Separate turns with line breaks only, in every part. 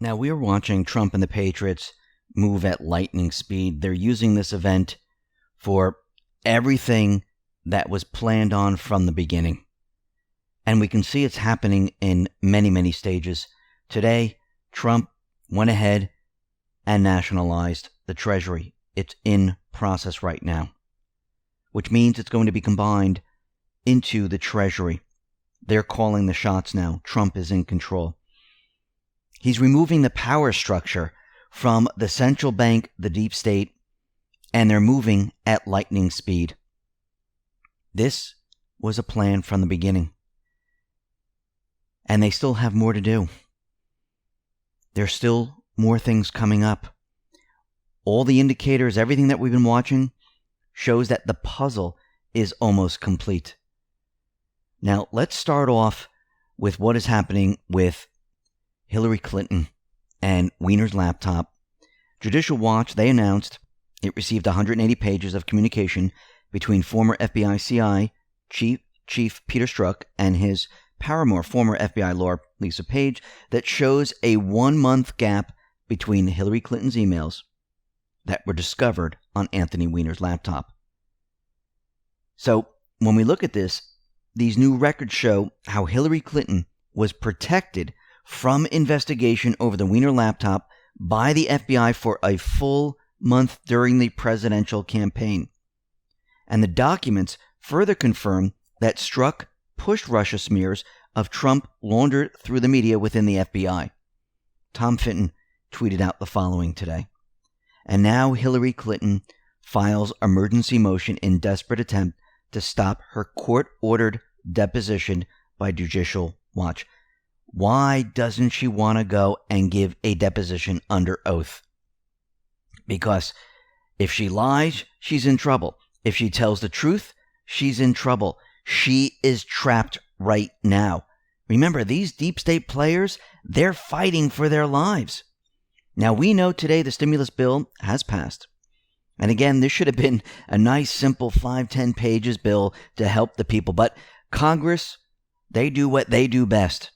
Now, we're watching Trump and the Patriots move at lightning speed. They're using this event for everything that was planned on from the beginning. And we can see it's happening in many, many stages. Today, Trump went ahead and nationalized the Treasury. It's in process right now, which means it's going to be combined into the Treasury. They're calling the shots now. Trump is in control. He's removing the power structure from the central bank, the deep state, and they're moving at lightning speed. This was a plan from the beginning. And they still have more to do. There's still more things coming up. All the indicators, everything that we've been watching, shows that the puzzle is almost complete. Now, let's start off with what is happening with Hillary Clinton and Weiner's laptop. Judicial Watch, they announced it received 180 pages of communication between former FBI CI Chief Peter Strzok and his paramour, former FBI lawyer Lisa Page, that shows a 1-month gap between Hillary Clinton's emails that were discovered on Anthony Weiner's laptop. So, when we look at this, these new records show how Hillary Clinton was protected from investigation over the Weiner laptop by the FBI for a full month during the presidential campaign. And the documents further confirm that Strzok pushed Russia smears of Trump laundered through the media within the FBI. Tom Fitton tweeted out the following today. And now Hillary Clinton files emergency motion in desperate attempt to stop her court-ordered deposition by Judicial Watch. Why doesn't she want to go and give a deposition under oath? Because if she lies, she's in trouble. If she tells the truth, she's in trouble. She is trapped right now. Remember, these deep state players, they're fighting for their lives. Now, we know today the stimulus bill has passed. And again, this should have been a nice, simple 5-10 pages bill to help the people. But Congress, they do what they do best.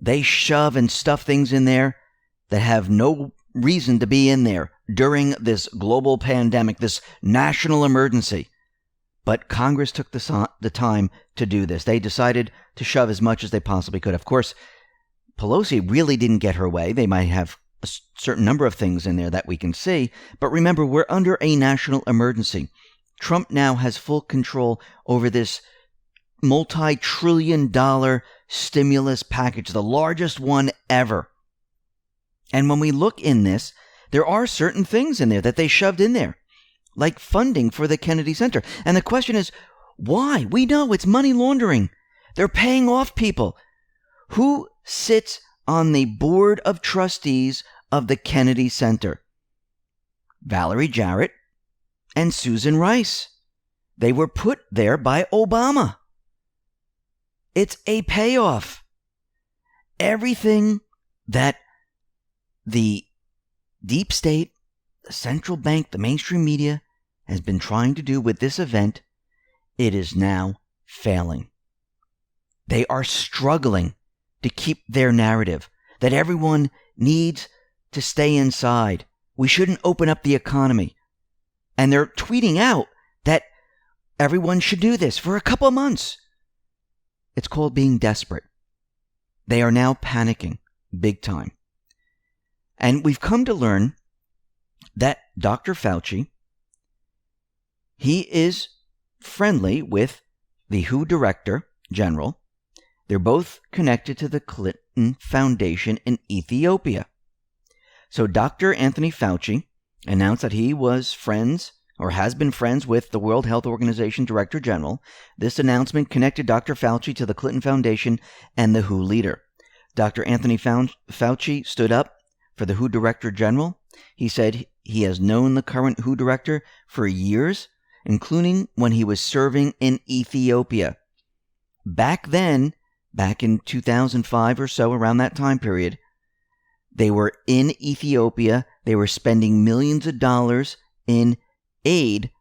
They shove and stuff things in there that have no reason to be in there during this global pandemic, this national emergency. But Congress took the time to do this. They decided to shove as much as they possibly could. Of course, Pelosi really didn't get her way. They might have a certain number of things in there that we can see. But remember, we're under a national emergency. Trump now has full control over this multi-trillion-dollar stimulus package, the largest one ever. And when we look in this, there are certain things in there that they shoved in there, like funding for the Kennedy Center. And the question is, why? We know it's money laundering. They're paying off people. Who sits on the board of trustees of the Kennedy Center? Valerie Jarrett and Susan Rice. They were put there by Obama. It's a payoff. Everything that the deep state, the central bank, the mainstream media has been trying to do with this event, it is now failing. They are struggling to keep their narrative that everyone needs to stay inside. We shouldn't open up the economy. And they're tweeting out that everyone should do this for a couple of months. It's called being desperate. They are now panicking big time. And we've come to learn that Dr. Fauci, he is friendly with the WHO Director General. They're both connected to the Clinton Foundation in Ethiopia. So Dr. Anthony Fauci announced that he was friends or has been friends with the World Health Organization Director General. This announcement connected Dr. Fauci to the Clinton Foundation and the WHO leader. Dr. Anthony Fauci stood up for the WHO Director General. He said he has known the current WHO Director for years, including when he was serving in Ethiopia. Back then, back in 2005 or so, around that time period, they were in Ethiopia. They were spending millions of dollars in aid,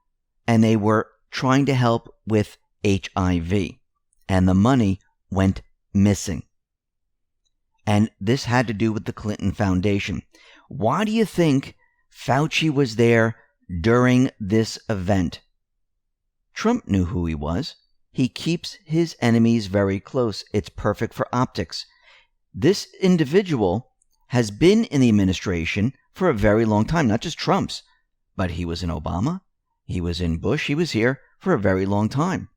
and they were trying to help with HIV. And the money went missing. And this had to do with the Clinton Foundation. Why do you think Fauci was there during this event? Trump knew who he was. He keeps his enemies very close. It's perfect for optics. This individual has been in the administration for a very long time, not just Trump's, but he was in Obama, he was in Bush, he was here for a very long time.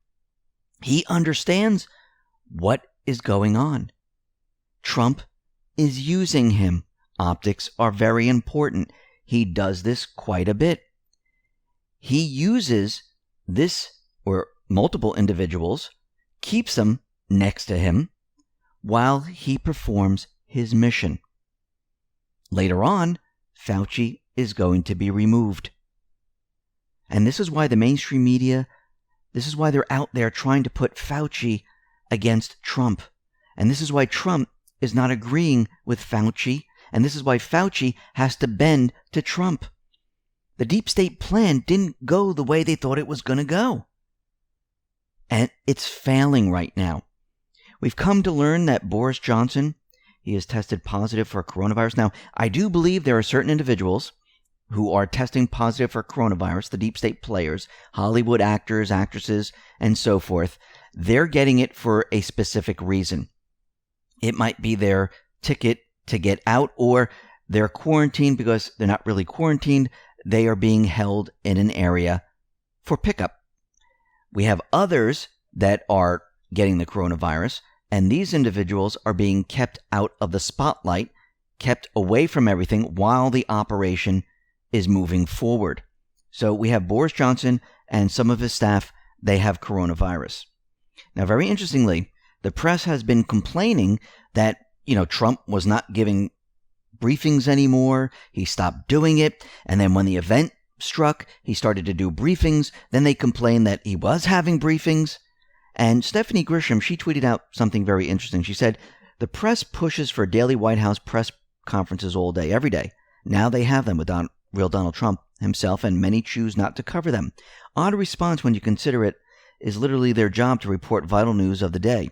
He understands what is going on. Trump is using him. Optics are very important. He does this quite a bit. He uses this or multiple individuals, keeps them next to him while he performs his mission. Later on, Fauci is going to be removed. And this is why the mainstream media, this is why they're out there trying to put Fauci against Trump. And this is why Trump is not agreeing with Fauci. And this is why Fauci has to bend to Trump. The deep state plan didn't go the way they thought it was going to go. And it's failing right now. We've come to learn that Boris Johnson, he has tested positive for coronavirus. Now, I do believe there are certain individuals who are testing positive for coronavirus, the deep state players, Hollywood actors, actresses, and so forth. They're getting it for a specific reason. It might be their ticket to get out, or they're quarantined because they're not really quarantined. They are being held in an area for pickup. We have others that are getting the coronavirus, and these individuals are being kept out of the spotlight, kept away from everything while the operation is moving forward. So we have Boris Johnson and some of his staff, they have coronavirus. Now, very interestingly, the press has been complaining that, Trump was not giving briefings anymore. He stopped doing it. And then when the event struck, he started to do briefings. Then they complained that he was having briefings. And Stephanie Grisham, she tweeted out something very interesting. She said, the press pushes for daily White House press conferences all day, every day. Now they have them with real Donald Trump himself, and many choose not to cover them. Odd response when you consider it is literally their job to report vital news of the day.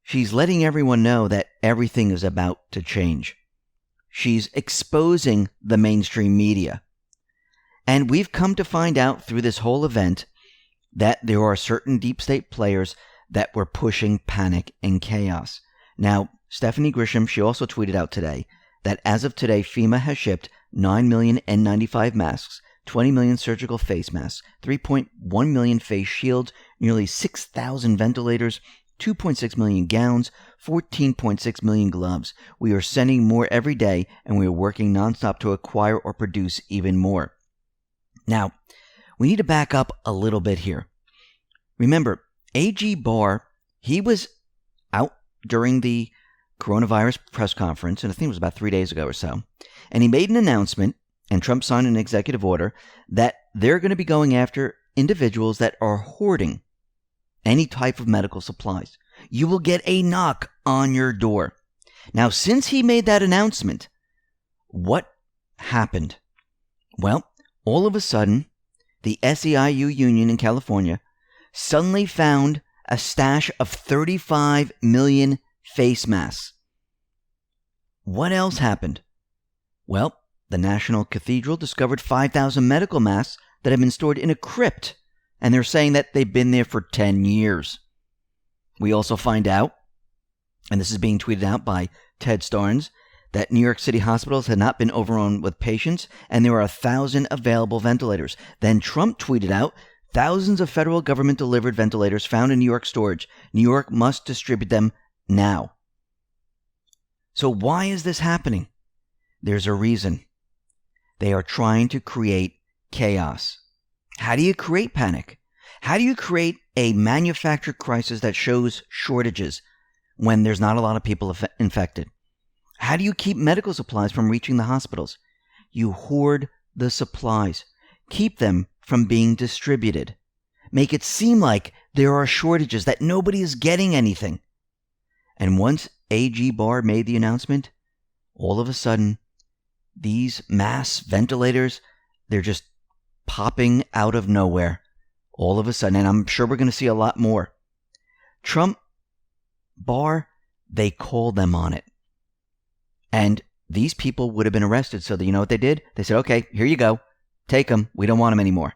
She's letting everyone know that everything is about to change. She's exposing the mainstream media. And we've come to find out through this whole event that there are certain deep state players that were pushing panic and chaos. Now, Stephanie Grisham, she also tweeted out today that as of today, FEMA has shipped 9 million N95 masks, 20 million surgical face masks, 3.1 million face shields, nearly 6,000 ventilators, 2.6 million gowns, 14.6 million gloves. We are sending more every day, and we are working nonstop to acquire or produce even more. Now, we need to back up a little bit here. Remember, A.G. Barr, he was out during the coronavirus press conference, and I think it was about 3 days ago or so, and he made an announcement, and Trump signed an executive order, that they're going to be going after individuals that are hoarding any type of medical supplies. You will get a knock on your door. Now, since he made that announcement, what happened? Well, all of a sudden, the SEIU union in California suddenly found a stash of 35 million face masks. What else happened? Well, the National Cathedral discovered 5,000 medical masks that have been stored in a crypt, and they're saying that they've been there for 10 years. We also find out, and this is being tweeted out by Ted Starnes, that New York City hospitals had not been overrun with patients, and there are 1,000 available ventilators. Then Trump tweeted out, thousands of federal government-delivered ventilators found in New York storage. New York must distribute them now. So why is this happening? There's a reason. They are trying to create chaos. How do you create panic? How do you create a manufactured crisis that shows shortages when there's not a lot of people infected? How do you keep medical supplies from reaching the hospitals? You hoard the supplies. Keep them from being distributed. Make it seem like there are shortages, that nobody is getting anything. And once A.G. Barr made the announcement, all of a sudden, these mass ventilators, they're just popping out of nowhere. All of a sudden, and I'm sure we're going to see a lot more. Trump, Barr, they called them on it. And these people would have been arrested. So that, you know what they did? They said, okay, here you go. Take them. We don't want them anymore.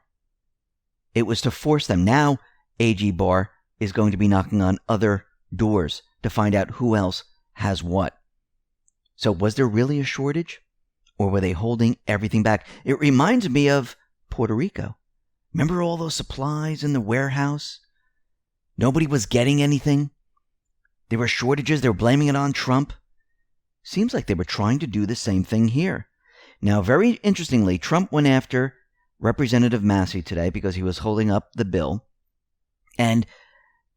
It was to force them. Now, AG Barr is going to be knocking on other doors to find out who else has what. So was there really a shortage? Or were they holding everything back? It reminds me of Puerto Rico. Remember all those supplies in the warehouse? Nobody was getting anything. There were shortages. They were blaming it on Trump. Seems like they were trying to do the same thing here. Now, very interestingly, Trump went after Representative Massey today because he was holding up the bill. And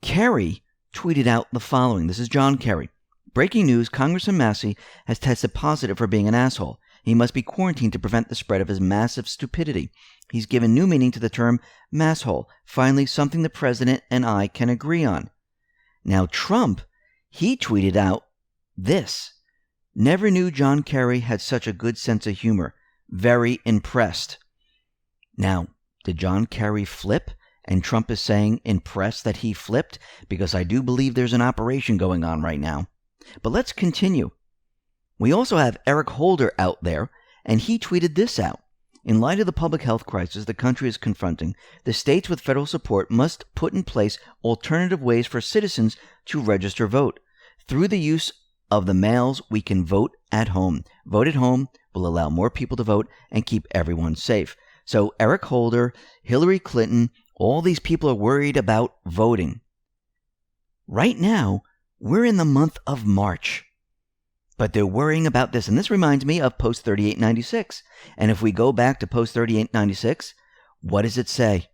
Kerry tweeted out the following. This is John Kerry. Breaking news, Congressman Massey has tested positive for being an asshole. He must be quarantined to prevent the spread of his massive stupidity. He's given new meaning to the term masshole. Finally, something the president and I can agree on. Now, Trump, he tweeted out this. Never knew John Kerry had such a good sense of humor. Very impressed. Now, did John Kerry flip? And Trump is saying impressed that he flipped? Because I do believe there's an operation going on right now. But let's continue. We also have Eric Holder out there, and he tweeted this out. In light of the public health crisis the country is confronting, the states with federal support must put in place alternative ways for citizens to register vote. Through the use of the mails, we can vote at home. Vote at home will allow more people to vote and keep everyone safe. So Eric Holder, Hillary Clinton, all these people are worried about voting. Right now, we're in the month of March. But they're worrying about this. And this reminds me of Post 3896. And if we go back to Post 3896, what does it say?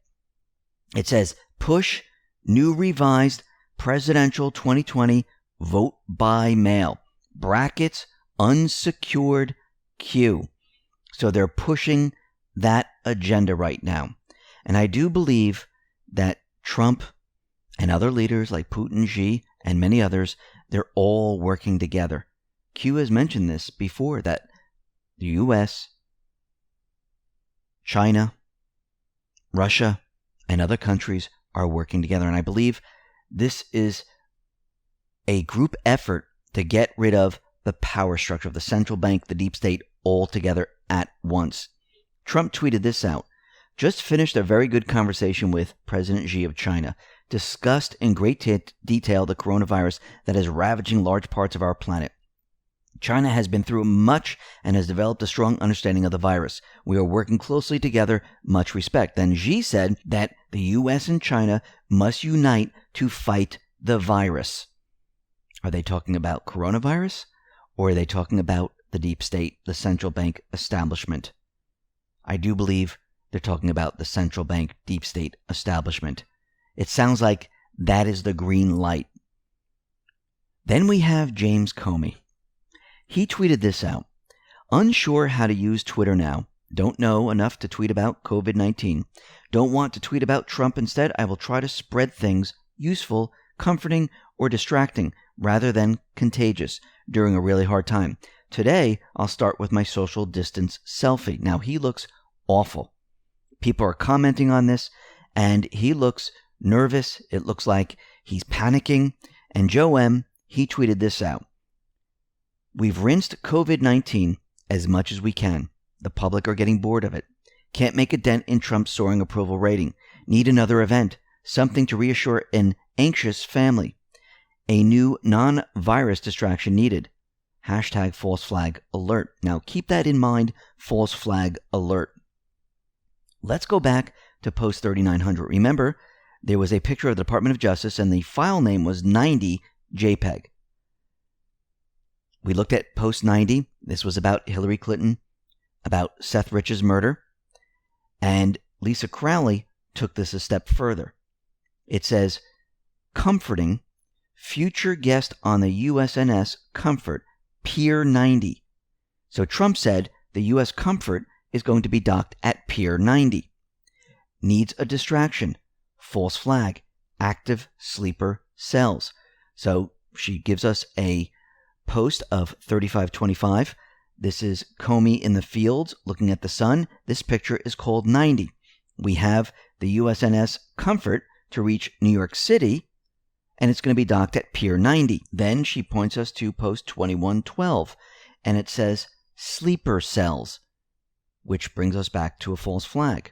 It says, push new revised presidential 2020 vote by mail. Brackets, unsecured queue. So they're pushing that agenda right now. And I do believe that Trump and other leaders like Putin, Xi, and many others, they're all working together. Q has mentioned this before, that the U.S., China, Russia, and other countries are working together. And I believe this is a group effort to get rid of the power structure of the central bank, the deep state, all together at once. Trump tweeted this out. Just finished a very good conversation with President Xi of China. Discussed in great detail the coronavirus that is ravaging large parts of our planet. China has been through much and has developed a strong understanding of the virus. We are working closely together, much respect. Then Xi said that the U.S. and China must unite to fight the virus. Are they talking about coronavirus? Or are they talking about the deep state, the central bank establishment? I do believe they're talking about the central bank, deep state establishment. It sounds like that is the green light. Then we have James Comey. He tweeted this out. Unsure how to use Twitter now. Don't know enough to tweet about COVID-19. Don't want to tweet about Trump. Instead, I will try to spread things useful, comforting, or distracting rather than contagious during a really hard time. Today, I'll start with my social distance selfie. Now, he looks awful. People are commenting on this, and he looks nervous. It looks like he's panicking. And Joe M., he tweeted this out. We've rinsed COVID-19 as much as we can. The public are getting bored of it. Can't make a dent in Trump's soaring approval rating. Need another event. Something to reassure an anxious family. A new non-virus distraction needed. Hashtag false flag alert. Now keep that in mind, false flag alert. Let's go back to Post 3900. Remember, there was a picture of the Department of Justice and the file name was 90 JPEG. We looked at Post 90. This was about Hillary Clinton, about Seth Rich's murder. And Lisa Crowley took this a step further. It says, comforting future guest on the USNS Comfort, Pier 90. So Trump said the U.S. Comfort is going to be docked at Pier 90. Needs a distraction. False flag. Active sleeper cells. So she gives us a post of 3525. This is Comey in the fields looking at the sun. This picture is called 90. We have the USNS Comfort to reach New York City, and it's going to be docked at Pier 90. Then she points us to post 2112, and it says sleeper cells, which brings us back to a false flag.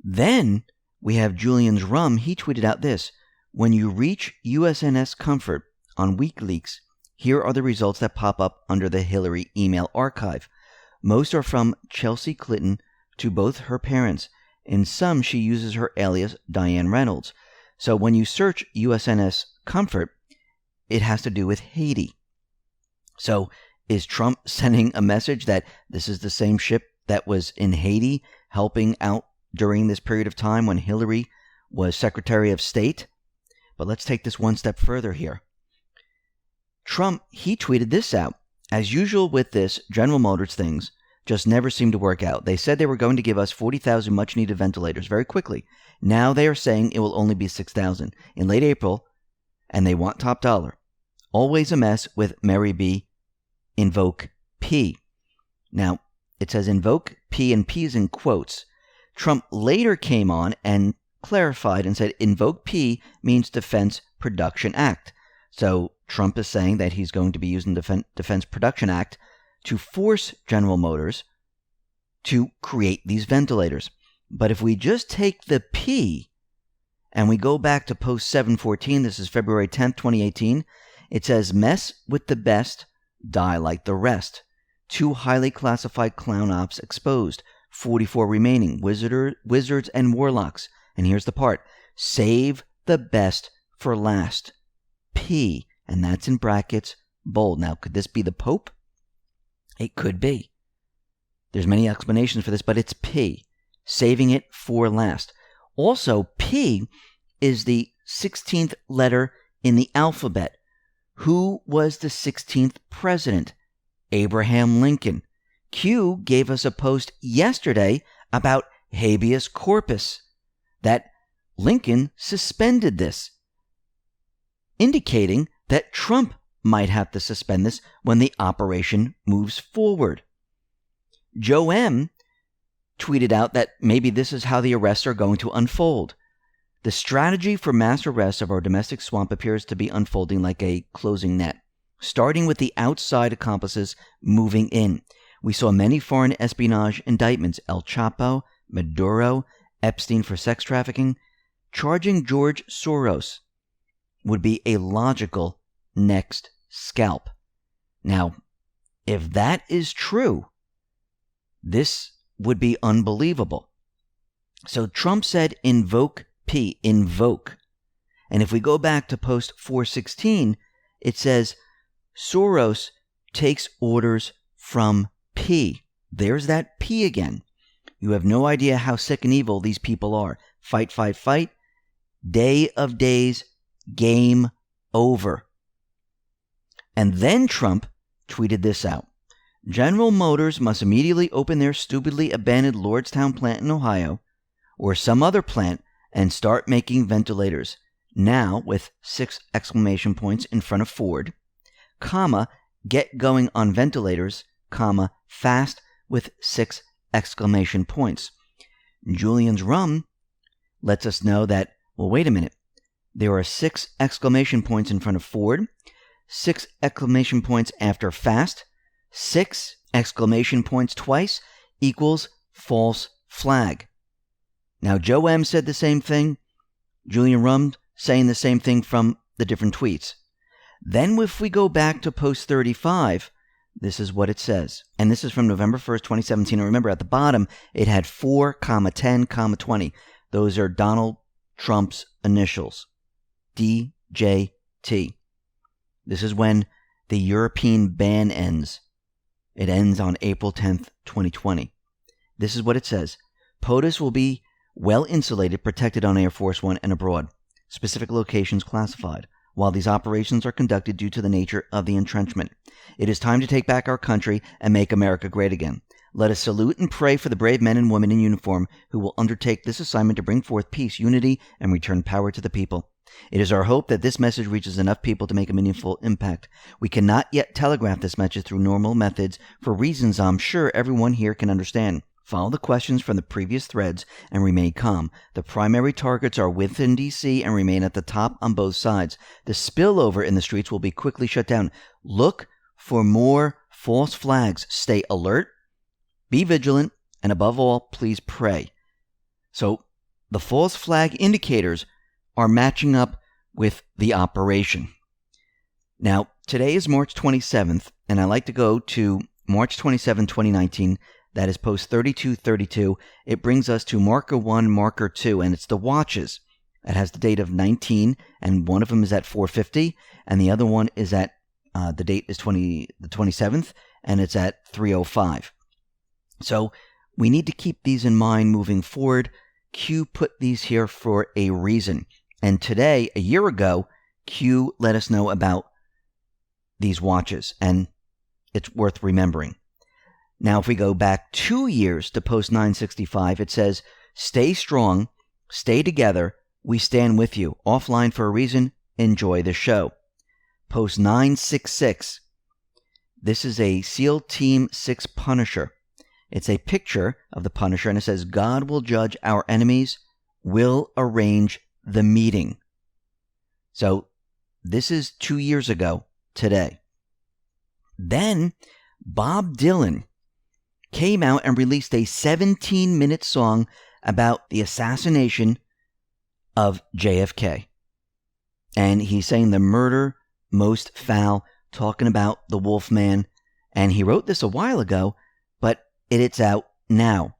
Then we have Julian's Rum. He tweeted out this: when you reach USNS Comfort on WikiLeaks, here are the results that pop up under the Hillary email archive. Most are from Chelsea Clinton to both her parents. In some, she uses her alias Diane Reynolds. So when you search USNS Comfort, it has to do with Haiti. So is Trump sending a message that this is the same ship that was in Haiti helping out during this period of time when Hillary was Secretary of State? But let's take this one step further here. Trump, he tweeted this out. As usual with this, General Motors things just never seem to work out. They said they were going to give us 40,000 much-needed ventilators very quickly. Now they are saying it will only be 6,000 in late April, and they want top dollar. Always a mess with Mary B. Invoke P. Now, it says invoke P, and P is in quotes. Trump later came on and clarified and said invoke P means Defense Production Act. So Trump is saying that he's going to be using Defense Production Act to force General Motors to create these ventilators. But if we just take the P and we go back to post 714, this is February 10th, 2018, it says mess with the best, die like the rest. 2 highly classified clown ops exposed, 44 remaining, wizards and warlocks. And here's the part: save the best for last. P, and that's in brackets, bold. Now, could this be the Pope? It could be. There's many explanations for this, but it's P, saving it for last. Also, P is the 16th letter in the alphabet. Who was the 16th president? Abraham Lincoln. Q gave us a post yesterday about habeas corpus, that Lincoln suspended this, indicating that Trump might have to suspend this when the operation moves forward. Joe M. tweeted out that maybe this is how the arrests are going to unfold. The strategy for mass arrests of our domestic swamp appears to be unfolding like a closing net, starting with the outside accomplices moving in. We saw many foreign espionage indictments: El Chapo, Maduro, Epstein for sex trafficking. Charging George Soros would be a logical next scalp. Now, if that is true, this would be unbelievable. So Trump said invoke P, invoke. And if we go back to post 416, it says Soros takes orders from P. There's that P again. You have no idea how sick and evil these people are. Fight, fight, fight. Day of days, game over. And then Trump tweeted this out: General Motors must immediately open their stupidly abandoned Lordstown plant in Ohio, or some other plant, and start making ventilators. Now, with 6 exclamation points in front of Ford, comma, get going on ventilators, comma, fast, with 6 exclamation points. Julian's Rum lets us know that, well, wait a minute. There are 6 exclamation points in front of Ford, 6 exclamation points after fast, 6 exclamation points twice equals false flag. Now, Joe M. said the same thing. Julian Rum saying the same thing from the different tweets. Then if we go back to post 35, this is what it says. And this is from November 1st, 2017. And remember, at the bottom, it had 4, 10, 20. Those are Donald Trump's initials. DJT. This is when the European ban ends. It ends on April 10th, 2020. This is what it says. POTUS will be well insulated, protected on Air Force One and abroad. Specific locations classified. While these operations are conducted due to the nature of the entrenchment, it is time to take back our country and make America great again. Let us salute and pray for the brave men and women in uniform who will undertake this assignment to bring forth peace, unity, and return power to the people. It is our hope that this message reaches enough people to make a meaningful impact. We cannot yet telegraph this message through normal methods for reasons I'm sure everyone here can understand. Follow the questions from the previous threads and remain calm. The primary targets are within DC and remain at the top on both sides. The spillover in the streets will be quickly shut down. Look for more false flags. Stay alert, be vigilant, and above all, please pray. So the false flag indicators are matching up with the operation. Now, today is March 27th, and I like to go to March 27, 2019. That is post 3232. It brings us to marker 1, marker 2, and it's the watches. It has the date of 19, and one of them is at 4:50, and the other one is at, the date is the 27th, and it's at 3:05. So we need to keep these in mind moving forward. Q put these here for a reason. And today, a year ago, Q let us know about these watches, and it's worth remembering. Now, if we go back 2 years to post 965, it says, stay strong, stay together, we stand with you. Offline for a reason, enjoy the show. Post 966, this is a SEAL Team 6 Punisher. It's a picture of the Punisher, and it says, God will judge our enemies, will arrange the meeting. So this is 2 years ago today. Then Bob Dylan came out and released a 17-minute song about the assassination of JFK. And he's saying the murder most foul, talking about the Wolfman. And he wrote this a while ago, but it's out now.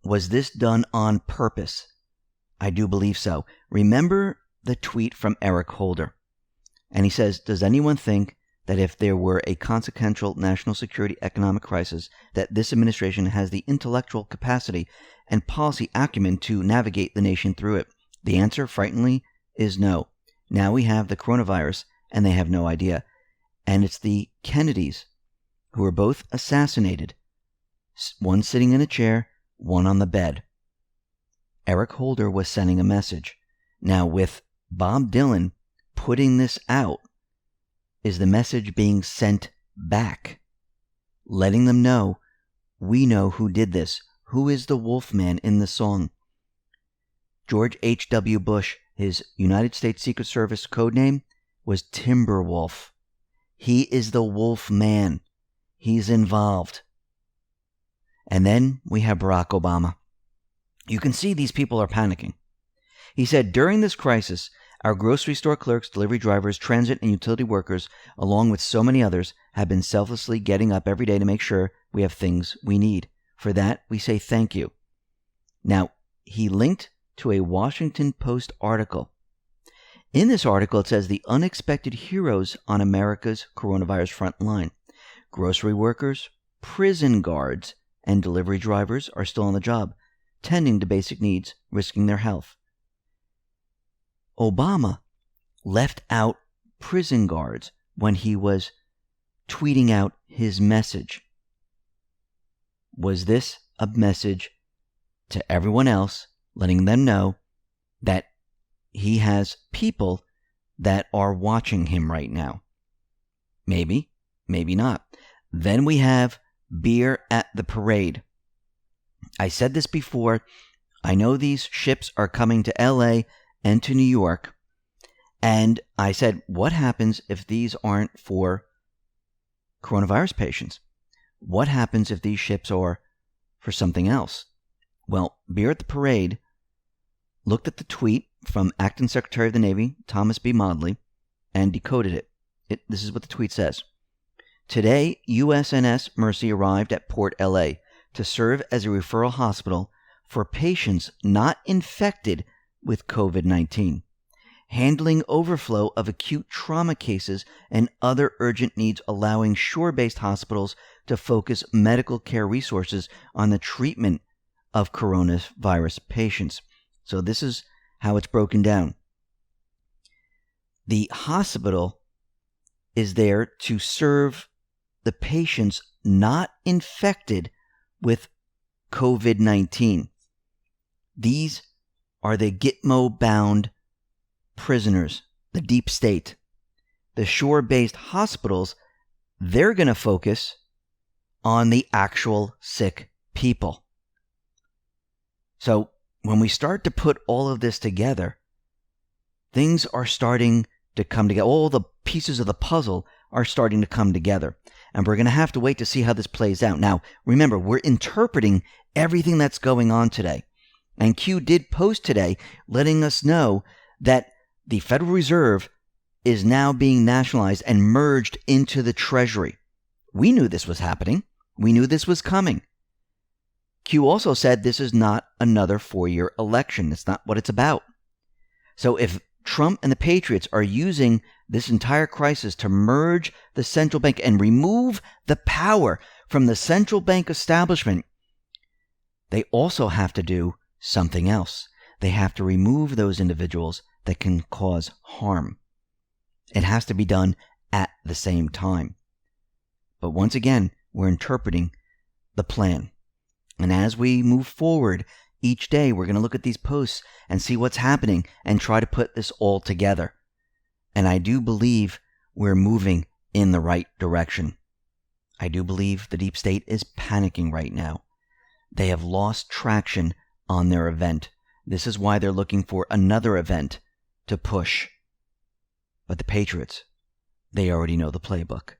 Was this done on purpose? I do believe so. Remember the tweet from Eric Holder. And he says, does anyone think that if there were a consequential national security economic crisis, that this administration has the intellectual capacity and policy acumen to navigate the nation through it? The answer, frighteningly, is no. Now we have the coronavirus, and they have no idea. And it's the Kennedys who were both assassinated. One sitting in a chair, one on the bed. Eric Holder was sending a message. Now, with Bob Dylan putting this out, is the message being sent back, letting them know, we know who did this. Who is the Wolfman in the song? George H.W. Bush, his United States Secret Service code name was Timberwolf. He is the Wolfman. He's involved. And then we have Barack Obama. You can see these people are panicking. He said, during this crisis, our grocery store clerks, delivery drivers, transit and utility workers, along with so many others, have been selflessly getting up every day to make sure we have things we need. For that, we say thank you. Now, he linked to a Washington Post article. In this article, it says the unexpected heroes on America's coronavirus front line. Grocery workers, prison guards, and delivery drivers are still on the job, tending to basic needs, risking their health. Obama left out prison guards when he was tweeting out his message. Was this a message to everyone else, letting them know that he has people that are watching him right now? Maybe, maybe not. Then we have beer at the parade. I said this before. I know these ships are coming to LA and to New York. And I said, what happens if these aren't for coronavirus patients? What happens if these ships are for something else? Well, Beer at the Parade looked at the tweet from Acting Secretary of the Navy, Thomas B. Modly, and decoded it. This is what the tweet says. Today, USNS Mercy arrived at Port LA to serve as a referral hospital for patients not infected with COVID-19, handling overflow of acute trauma cases and other urgent needs, allowing shore-based hospitals to focus medical care resources on the treatment of coronavirus patients. So this is how it's broken down. The hospital is there to serve the patients not infected with COVID-19. These are the Gitmo-bound prisoners, the deep state. The shore-based hospitals, they're going to focus on the actual sick people. So when we start to put all of this together, things are starting to come together. All the pieces of the puzzle are starting to come together. And we're going to have to wait to see how this plays out. Now, remember, we're interpreting everything that's going on today. And Q did post today letting us know that the Federal Reserve is now being nationalized and merged into the Treasury. We knew this was happening. We knew this was coming. Q also said this is not another 4-year election. It's not what it's about. So if Trump and the Patriots are using this entire crisis to merge the central bank and remove the power from the central bank establishment, they also have to do something else. They have to remove those individuals that can cause harm. It has to be done at the same time. But once again, we're interpreting the plan. And as we move forward each day, we're going to look at these posts and see what's happening and try to put this all together. And I do believe we're moving in the right direction. I do believe the deep state is panicking right now. They have lost traction on their event. This is why they're looking for another event to push. But the Patriots, they already know the playbook.